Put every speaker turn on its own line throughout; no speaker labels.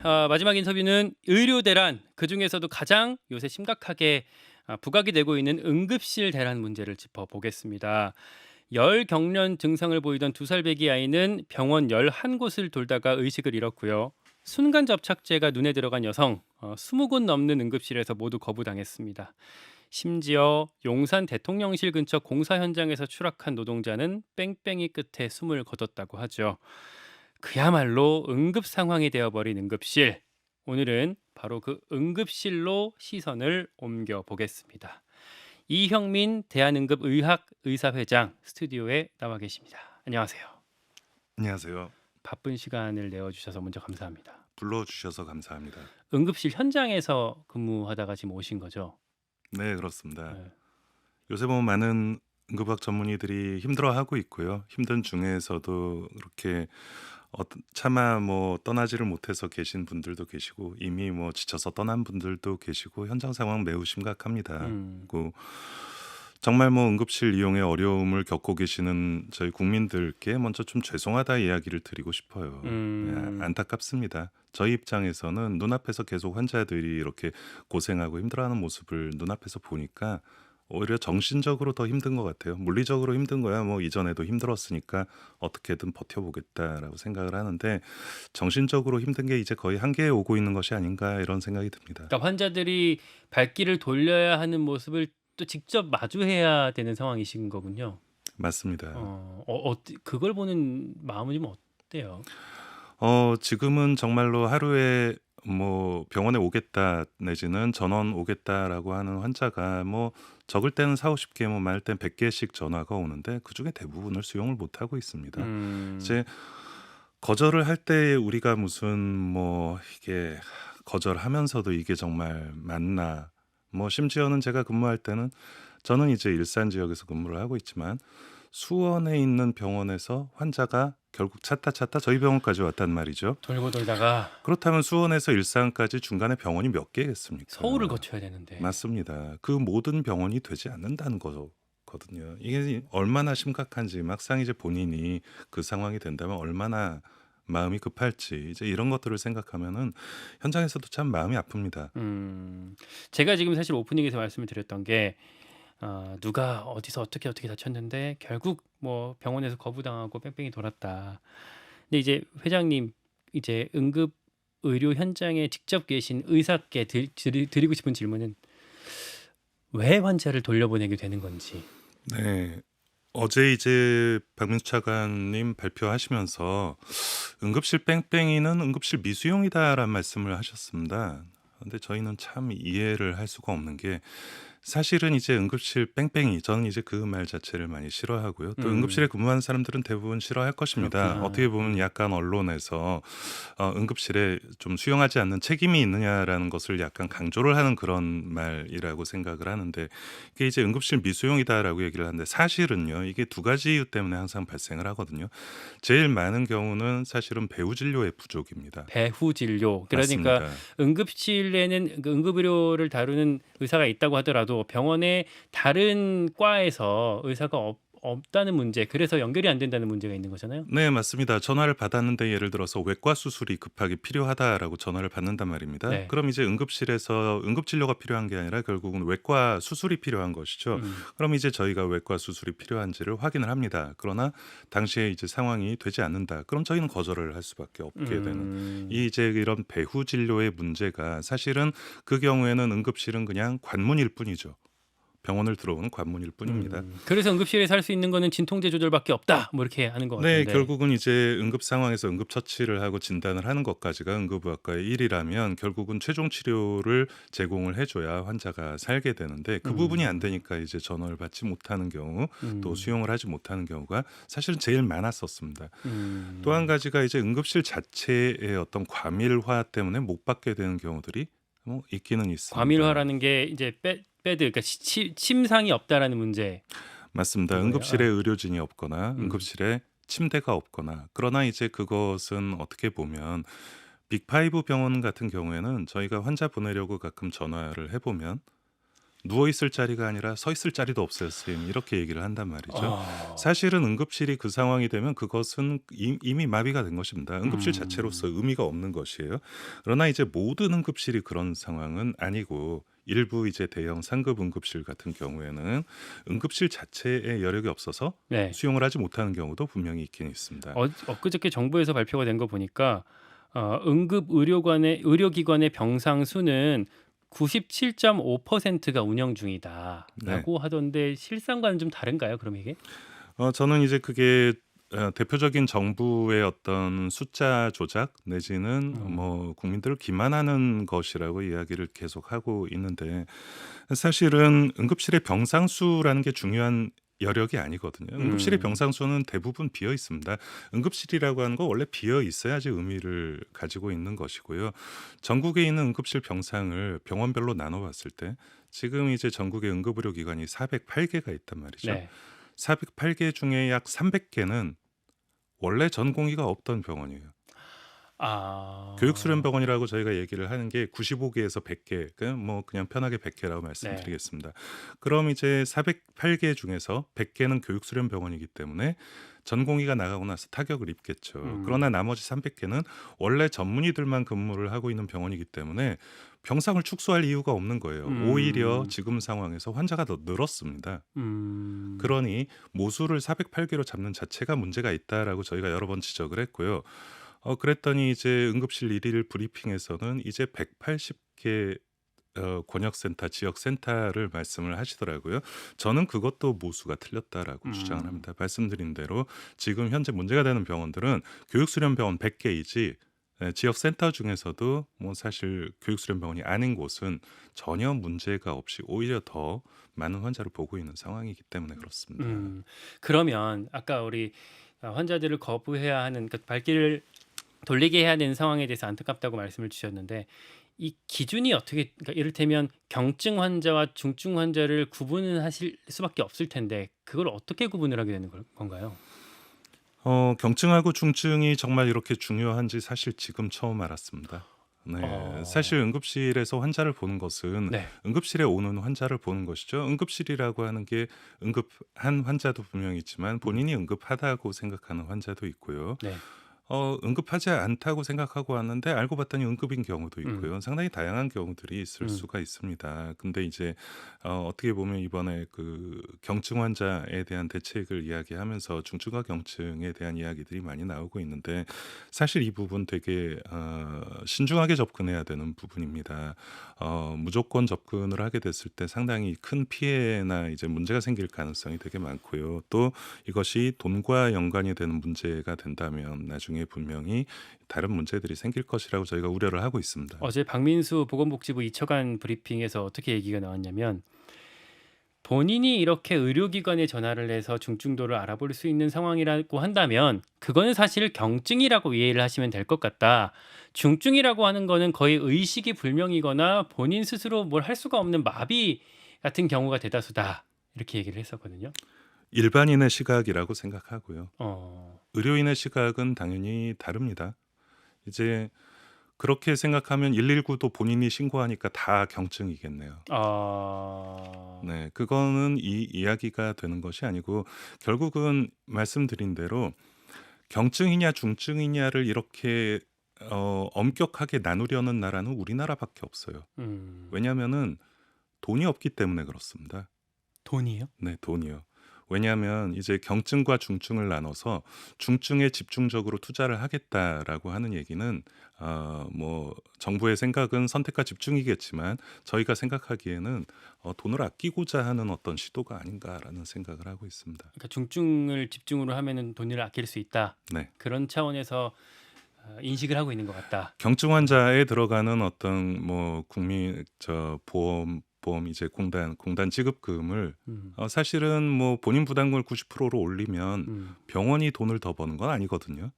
마지막 인터뷰는 의료 대란, 그중에서도 가장 요새 심각하게 부각이 되고 있는 응급실 대란 문제를 짚어보겠습니다. 열 경련 증상을 보이던 2살 배기 아이는 병원 11곳을 돌다가 의식을 잃었고요. 순간 접착제가 눈에 들어간 여성 20곳 넘는 응급실에서 모두 거부당했습니다. 심지어 용산 대통령실 근처 공사 현장에서 추락한 노동자는 뺑뺑이 끝에 숨을 거뒀다고 하죠. 그야말로 응급 상황이 되어버린 응급실. 오늘은 바로 그 응급실로 시선을 옮겨 보겠습니다. 이형민 대한응급의학 의사회장 스튜디오에 나와 계십니다. 안녕하세요.
안녕하세요.
바쁜 시간을 내어주셔서 먼저 감사합니다.
불러주셔서 감사합니다.
응급실 현장에서 근무하다가 지금 오신 거죠?
네, 그렇습니다.
네.
요새 보면 많은 응급학 전문의들이 힘들어하고 있고요. 힘든 중에서도 그렇게 차마 떠나지를 못해서 계신 분들도 계시고 이미 지쳐서 떠난 분들도 계시고 현장 상황 매우 심각합니다.
음,
그리고 정말 응급실 이용에 어려움을 겪고 계시는 저희 국민들께 먼저 좀 죄송하다 이야기를 드리고 싶어요. 네,
음,
안타깝습니다. 저희 입장에서는 눈앞에서 계속 환자들이 이렇게 고생하고 힘들어하는 모습을 눈앞에서 보니까 오히려 정신적으로 더 힘든 것 같아요. 물리적으로 힘든 거야 이전에도 힘들었으니까 어떻게든 버텨보겠다라고 생각을 하는데 정신적으로 힘든 게 이제 거의 한계에 오고 있는 것이 아닌가 이런 생각이 듭니다.
그러니까 환자들이 발길을 돌려야 하는 모습을 또 직접 마주해야 되는 상황이신 거군요.
맞습니다.
그걸 보는 마음은 좀 어때요?
지금은 정말로 하루에 병원에 오겠다 내지는 전원 오겠다라고 하는 환자가 적을 때는 4-50개 많을 땐 100 개씩 전화가 오는데 그중에 대부분을 수용을 못 하고 있습니다.
음.
이제 거절을 할 때 우리가 무슨 이게 거절하면서도 이게 정말 맞나 심지어는 제가 근무할 때는 저는 이제 일산 지역에서 근무를 하고 있지만 수원에 있는 병원에서 환자가 결국 찾다 저희 병원까지 왔단 말이죠.
돌고 돌다가
그렇다면 수원에서 일산까지 중간에 병원이 몇
서울을
개겠습니까?
거쳐야 되는데.
맞습니다. 그 모든 병원이 되지 않는다는 거거든요. 이게 얼마나 심각한지 막상 이제 본인이 그 상황이 된다면 얼마나 마음이 급할지 이제 이런 것들을 생각하면은 현장에서도 참 마음이 아픕니다.
음. 제가 지금 사실 오프닝에서 말씀을 드렸던 게 누가 어디서 어떻게 다쳤는데 결국 뭐 병원에서 거부당하고 뺑뺑이 돌았다. 근데 이제 회장님 이제 응급 의료 현장에 직접 계신 의사께 드리고 싶은 질문은 왜 환자를 돌려보내게 되는 건지.
네. 어제 이제 박민수 차관님 발표하시면서 "응급실 뺑뺑이는 응급실 미수용이다."라는 말씀을 하셨습니다. 근데 저희는 참 이해를 할 수가 없는 게 사실은 이제 응급실 뺑뺑이 저는 이제 그 말 자체를 많이 싫어하고요. 또 응급실에
음.
근무하는 사람들은 대부분 싫어할 것입니다.
그렇구나.
어떻게 보면 약간 언론에서 응급실에 좀 수용하지 않는 책임이 있느냐라는 것을 약간 강조를 하는 그런 말이라고 생각을 하는데 이게 이제 "응급실 미수용이다."라고 얘기를 하는데 사실은요. 이게 두 가지 이유 때문에 항상 발생을 하거든요. 제일 많은 경우는 사실은 배후 진료의 부족입니다.
배후 진료. 그러니까
맞습니다.
응급실에는 그 응급의료를 다루는 의사가 있다고 하더라도 병원에 다른 과에서 의사가 없다는 문제, 그래서 연결이 안 된다는 문제가 있는 거잖아요.
네, 맞습니다. 전화를 받았는데 예를 들어서 "외과 수술이 급하게 필요하다."라고 전화를 받는단 말입니다.
네.
그럼 이제 응급실에서 응급 진료가 필요한 게 아니라 결국은 외과 수술이 필요한 것이죠.
음.
그럼 이제 저희가 외과 수술이 필요한지를 확인을 합니다. 그러나 당시에 이제 상황이 되지 않는다. 그럼 저희는 거절을 할 수밖에 없게 되는
음.
이 이제 이런 배후 진료의 문제가 사실은 그 경우에는 응급실은 그냥 관문일 뿐이죠. 병원을 들어오는 관문일 뿐입니다.
그래서 응급실에서 할 수 있는 거는 진통제 조절밖에 없다. 뭐 이렇게 하는 것
네.
같던데.
결국은 이제 응급 상황에서 응급 처치를 하고 진단을 하는 것까지가 응급의학과의 일이라면 결국은 최종 치료를 제공을 해 줘야 환자가 살게 되는데 그 부분이 안
음.
되니까 이제 전원을 받지 못하는 경우 또
음.
수용을 하지 못하는 경우가 사실은 제일 많았었습니다. 또 한
음.
가지가 이제 응급실 자체의 어떤 과밀화 때문에 못 받게 되는 경우들이 있기는 있습니다.
과밀화라는 게 이제 베드, 그러니까 침상이 없다라는 문제,
맞습니다.
그거예요?
응급실에 의료진이 없거나
음.
응급실에 침대가 없거나 그러나 이제 그것은 어떻게 보면 빅5 병원 같은 경우에는 저희가 환자 보내려고 가끔 전화를 해 보면 누워 있을 자리가 아니라 서 있을 자리도 없어요, 선생님. 이렇게 얘기를 한단 말이죠.
어.
사실은 응급실이 그 상황이 되면 그것은 이미 마비가 된 것입니다. 응급실 자체로서
음.
의미가 없는 것이에요. 그러나 이제 모든 응급실이 그런 상황은 아니고 일부 이제 대형 상급 응급실 같은 경우에는 응급실 자체에 여력이 없어서
네.
수용을 하지 못하는 경우도 분명히 있긴 있습니다.
엊그저께 정부에서 발표가 된 거 보니까 응급 의료기관의 병상 수는 97.5%가 운영
네.
중이다라고 하던데 실상과는 좀 다른가요? 그럼 이게?
저는 이제 그게 대표적인 정부의 어떤 숫자 조작 내지는
음.
뭐 국민들을 기만하는 것이라고 이야기를 계속하고 있는데 사실은 응급실의 병상 수라는 게 중요한 여력이 아니거든요. 응급실의
음.
병상 수는 대부분 비어 있습니다. 응급실이라고 하는 거 원래 비어 있어야지 의미를 가지고 있는 것이고요. 전국에 있는 응급실 병상을 병원별로 나눠 봤을 때 지금 이제 전국의 응급의료기관이 408개가 있단 말이죠.
네.
408개 중에 약 300개는 원래 전공의가 없던 병원이에요.
아.
교육수련병원이라고 저희가 얘기를 하는 게 95개에서 100개, 뭐 그냥 편하게 100개라고
네.
말씀드리겠습니다. 그럼 이제 408개 중에서 100개는 교육수련병원이기 때문에 전공의가 나가고 나서 타격을 입겠죠. 그러나
음.
나머지 300개는 원래 전문의들만 근무를 하고 있는 병원이기 때문에 병상을 축소할 이유가 없는 거예요. 오히려
음.
지금 상황에서 환자가 더 늘었습니다.
음.
그러니 모수를 408개로 잡는 자체가 문제가 있다라고 저희가 여러 번 지적을 했고요. 그랬더니 이제 응급실 일일 브리핑에서는 이제 180개 권역센터, 지역센터를 말씀을 하시더라고요. 저는 그것도 모수가 틀렸다라고 주장을
음.
합니다. 말씀드린 대로 지금 현재 문제가 되는 병원들은 교육수련병원 100개이지 지역센터 중에서도 뭐 사실 교육수련병원이 아닌 곳은 전혀 문제가 없이 오히려 더 많은 환자를 보고 있는 상황이기 때문에 그렇습니다.
음. 그러면 아까 우리 환자들을 거부해야 하는 그러니까 발길을 돌리게 해야 되는 상황에 대해서 안타깝다고 말씀을 주셨는데 이 기준이 어떻게 그러니까 이를테면 경증 환자와 중증 환자를 구분을 하실 수밖에 없을 텐데 그걸 어떻게 구분을 하게 되는 건가요?
경증하고 중증이 정말 이렇게 중요한지 사실 지금 처음 알았습니다. 네. 사실
어.
응급실에서 환자를 보는 것은
네.
응급실에 오는 환자를 보는 것이죠. 응급실이라고 하는 게 응급한 환자도 분명히 있지만
음.
본인이 응급하다고 생각하는 환자도 있고요.
네.
응급하지 않다고 생각하고 왔는데 알고 봤더니 응급인 경우도
음.
있고요. 상당히 다양한 경우들이 있을
음.
수가 있습니다. 근데 이제 어떻게 보면 이번에 그 경증 환자에 대한 대책을 이야기하면서 중증과 경증에 대한 이야기들이 많이 나오고 있는데 사실 이 부분 되게 신중하게 접근해야 되는 부분입니다. 무조건 접근을 하게 됐을 때 상당히 큰 피해나 이제 문제가 생길 가능성이 되게 많고요. 또 이것이 돈과 연관이 되는 문제가 된다면 나중에 분명히 다른 문제들이 생길 것이라고 저희가 우려를 하고 있습니다.
어제 박민수 보건복지부 이처간 브리핑에서 어떻게 얘기가 나왔냐면 본인이 이렇게 의료기관에 전화를 해서 중증도를 알아볼 수 있는 상황이라고 한다면 그거는 사실 경증이라고 이해를 하시면 될 것 같다. 중증이라고 하는 거는 거의 의식이 불명이거나 본인 스스로 뭘 할 수가 없는 마비 같은 경우가 대다수다. 이렇게 얘기를 했었거든요.
일반인의 시각이라고 생각하고요.
어.
의료인의 시각은 당연히 다릅니다. 이제 그렇게 생각하면 119도 본인이 신고하니까 다 경증이겠네요.
아.
네, 그거는 이 이야기가 되는 것이 아니고 결국은 말씀드린 대로 경증이냐 중증이냐를 이렇게 엄격하게 나누려는 나라는 우리나라밖에 없어요.
음.
왜냐하면은 돈이 없기 때문에 그렇습니다.
돈이요?
네, 돈이요. 왜냐하면 이제 경증과 중증을 나눠서 중증에 집중적으로 투자를 하겠다라고 하는 얘기는 뭐 정부의 생각은 선택과 집중이겠지만 저희가 생각하기에는 돈을 아끼고자 하는 어떤 시도가 아닌가라는 생각을 하고 있습니다.
그러니까 중증을 집중으로 하면은 돈을 아낄 수 있다.
네.
그런 차원에서 인식을 하고 있는 것 같다.
경증 환자에 들어가는 어떤 뭐 국민 보험 이제 공단 지급금을
음.
사실은 뭐 본인 부담금을 90%로 올리면
음.
병원이 돈을 더 버는 건 아니거든요.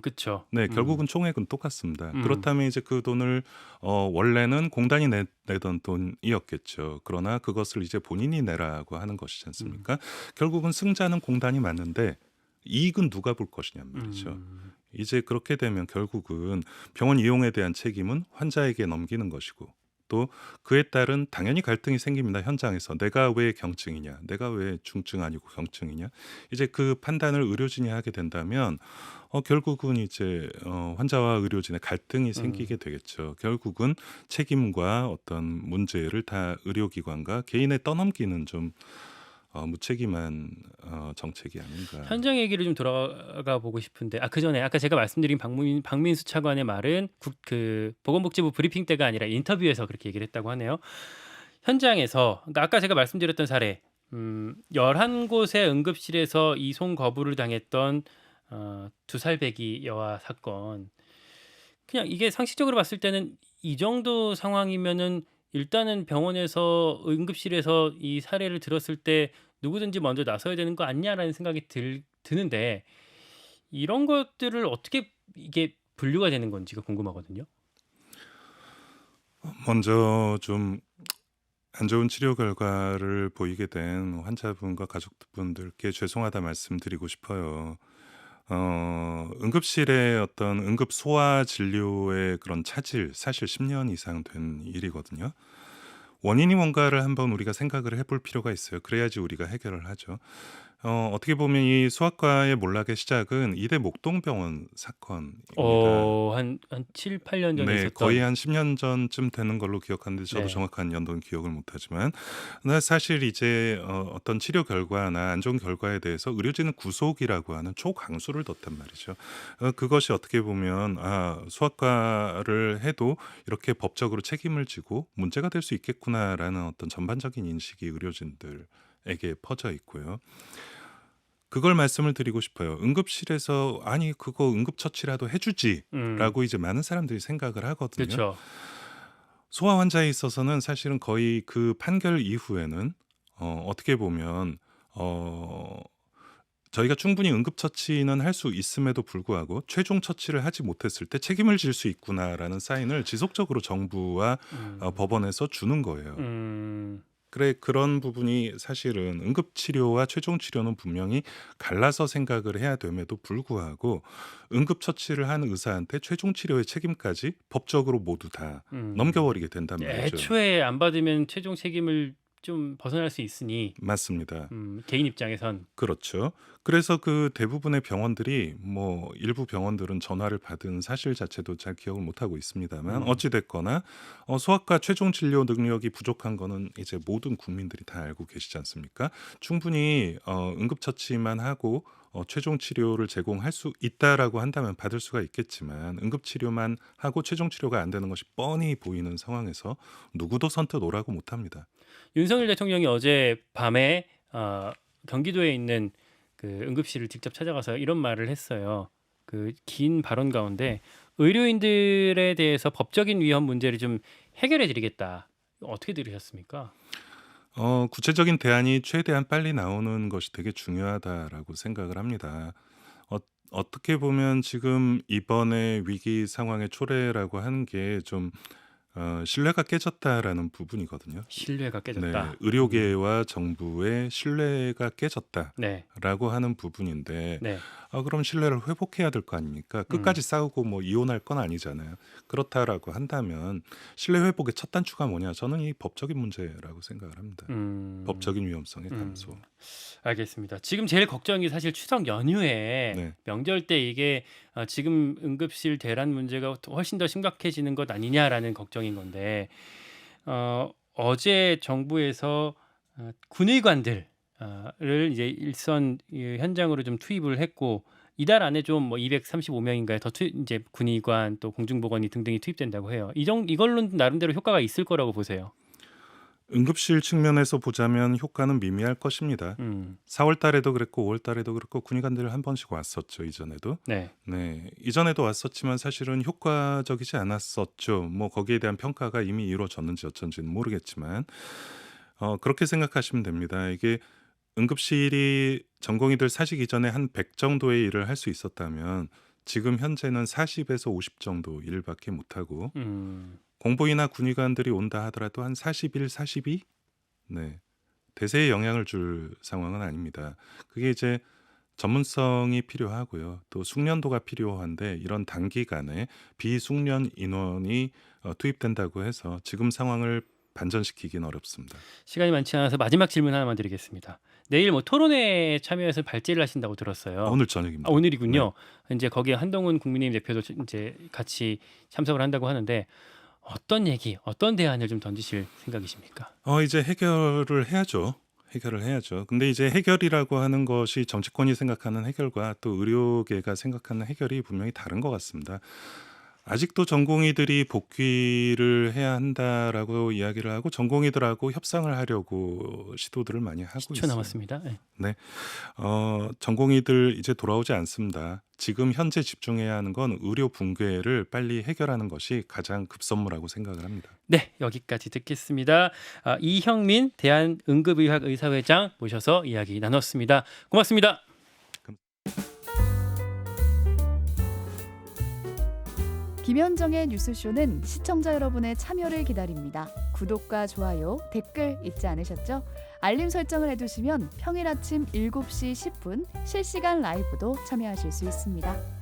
그쵸.
네, 결국은 총액은 똑같습니다.
음.
그렇다면 이제 그 돈을 원래는 공단이 내던 돈이었겠죠. 그러나 그것을 이제 본인이 내라고 하는 것이지
음.
않습니까? 결국은 승자는 공단이 맞는데 이익은 누가 볼 것이냔 말이죠.
음.
이제 그렇게 되면 결국은 병원 이용에 대한 책임은 환자에게 넘기는 것이고 또 그에 따른 당연히 갈등이 생깁니다. 현장에서 내가 왜 경증이냐, 내가 왜 중증 아니고 경증이냐. 이제 그 판단을 의료진이 하게 된다면 결국은 이제 환자와 의료진의 갈등이
음.
생기게 되겠죠. 결국은 책임과 어떤 문제를 다 의료기관과 개인에 떠넘기는 좀 무책임한 정책이 아닌가.
현장 얘기를 좀 돌아가 보고 싶은데 그전에 아까 제가 말씀드린 박민수 차관의 말은 그 보건복지부 브리핑 때가 아니라 인터뷰에서 그렇게 얘기를 했다고 하네요. 현장에서 그러니까 아까 제가 말씀드렸던 사례 11곳의 응급실에서 이송 거부를 당했던 2살배기 여아 사건. 그냥 이게 상식적으로 봤을 때는 이 정도 상황이면은 일단은 병원에서 응급실에서 이 사례를 들었을 때 '누구든지 먼저 나서야 되는 거 아니냐.'라는 생각이 드는데 이런 것들을 어떻게 이게 분류가 되는 건지가 궁금하거든요.
먼저 좀 안 좋은 치료 결과를 보이게 된 환자분과 가족분들께 죄송하다 말씀드리고 싶어요. 응급실의 어떤 응급 소아 진료의 그런 차질 사실 10년 이상 된 일이거든요. 원인이 뭔가를 한번 우리가 생각을 해볼 필요가 있어요. 그래야지 우리가 해결을 하죠. 어떻게 보면 이 소아과의 몰락의 시작은 이대 목동병원 사건입니다.
한 7-8년 전에
네. 거의
있었던.
한 10년 전쯤 되는 걸로 기억하는데 저도
네.
정확한 연도는 기억을 못 하지만 사실 이제 어떤 치료 결과나 안 좋은 결과에 대해서 의료진은 구속이라고 하는 초강수를 뒀단 말이죠. 그것이 어떻게 보면 '소아과를 해도 이렇게 법적으로 책임을 지고 문제가 될 수 있겠구나.'라는 어떤 전반적인 인식이 의료진들에게 퍼져 있고요. 그걸 말씀을 드리고 싶어요. 응급실에서 '아니 그거 응급처치라도 해
음.
주지.'라고 이제 많은 사람들이 생각을 하거든요.
그쵸.
소아 환자에 있어서는 사실은 거의 그 판결 이후에는 어떻게 보면 어 저희가 충분히 응급처치는 할 수 있음에도 불구하고 '최종 처치를 하지 못했을 때 책임을 질 수 있구나.'라는 사인을 지속적으로 정부와
음.
법원에서 주는 거예요.
음.
그래 그런 부분이 사실은 응급 치료와 최종 치료는 분명히 갈라서 생각을 해야 됨에도 불구하고 응급 처치를 하는 의사한테 최종 치료의 책임까지 법적으로 모두 다
음.
넘겨버리게 된단 말이죠.
애초에 안 받으면 최종 책임을 좀 벗어날 수 있으니
맞습니다.
개인 입장에선.
그렇죠. 그래서 그 대부분의 병원들이 뭐 일부 병원들은 전화를 받은 사실 자체도 잘 기억을 못 하고 있습니다만
음.
어찌 됐거나 소아과 최종 진료 능력이 부족한 거는 이제 모든 국민들이 다 알고 계시지 않습니까? 충분히 응급 처치만 하고 최종 치료를 제공할 수 있다라고 한다면 받을 수가 있겠지만 응급 치료만 하고 최종 치료가 안 되는 것이 뻔히 보이는 상황에서 누구도 선뜻 오라고 못 합니다.
윤석열 대통령이 어젯밤에 경기도에 있는 그 응급실을 직접 찾아가서 이런 말을 했어요. 그 긴 발언 가운데 "의료인들에 대해서 법적인 위험 문제를 좀 해결해 드리겠다." 어떻게 들으셨습니까?
구체적인 대안이 최대한 빨리 나오는 것이 되게 중요하다라고 생각을 합니다. 어 어떻게 보면 지금 이번에 위기 상황의 초래라고 하는 게 좀 '신뢰가 깨졌다.'라는 부분이거든요.
신뢰가
네.
깨졌다.
의료계와 정부의 신뢰가
네.
깨졌다라고 하는 부분인데
네.
그럼 신뢰를 회복해야 될 거 아닙니까?
음.
끝까지 싸우고 뭐 이혼할 건 아니잖아요. 그렇다라고 한다면 신뢰 회복의 첫 단추가 뭐냐? 저는 이 법적인 문제라고 생각을 합니다.
음.
법적인 위험성의
음.
감소.
알겠습니다. 지금 제일 걱정이 사실 추석 연휴에
네.
명절 때 이게 지금 응급실 대란 문제가 훨씬 더 심각해지는 것 아니냐라는 걱정인 건데 어제 정부에서 군의관들 을 이제 일선 현장으로 좀 투입을 했고 이달 안에 좀 뭐 235 명인가요? 더 투입 인제 군의관 또 공중보건의 등등이 투입된다고 해요. 이걸로는 나름대로 효과가 있을 거라고 보세요.
응급실 측면에서 보자면 효과는 미미할 것입니다.
음.
4월 달에도 그랬고 5월 달에도 그랬고 군의관들 한 번씩 왔었죠, 이전에도.
네.
네. 이전에도 왔었지만 사실은 효과적이지 않았었죠. 뭐 거기에 대한 평가가 이미 이루어졌는지 어쩐지는 모르겠지만 그렇게 생각하시면 됩니다. 이게 응급실이 전공의들 사직 이전에 한 100 정도의 일을 할 수 있었다면 지금 현재는 40 에서 50 정도 일밖에 못 하고
음.
공보이나 군의관들이 온다 하더라도 한 41, 42? 네. 대세에 영향을 줄 상황은 아닙니다. 그게 이제 전문성이 필요하고요. 또 숙련도가 필요한데 이런 단기간에 비숙련 인원이 투입된다고 해서 지금 상황을 반전시키긴 어렵습니다.
시간이 많지 않아서 마지막 질문 하나만 드리겠습니다. 내일 뭐 토론회에 참여해서 발제를 하신다고 들었어요.
오늘
아,
저녁입니다. 네.
오늘이군요. 이제 거기에 한동훈 국민의힘 대표도 이제 같이 참석을 한다고 하는데 어떤 얘기, 어떤 대안을 좀 던지실 생각이십니까?
이제 해결을 해야죠. 해결을 해야죠. 근데 이제 해결이라고 하는 것이 정치권이 생각하는 해결과 또 의료계가 생각하는 해결이 분명히 다른 것 같습니다. 아직도 전공의들이 복귀를 해야 한다라고 이야기를 하고 전공의들하고 협상을 하려고 시도들을 많이 하고
10초
있어요.
남았습니다. 네.
네. 전공의들 이제 돌아오지 않습니다. 지금 현재 집중해야 하는 건 의료 붕괴를 빨리 해결하는 것이 가장 급선무라고 생각을 합니다.
네, 여기까지 듣겠습니다. 이형민 대한응급의학 의사회장 모셔서 이야기 나눴습니다. 고맙습니다.
김현정의 뉴스쇼는 시청자 여러분의 참여를 기다립니다. 구독과 좋아요, 댓글 잊지 않으셨죠? 알림 설정을 해두시면 평일 아침 7시 10분 실시간 라이브도 참여하실 수 있습니다.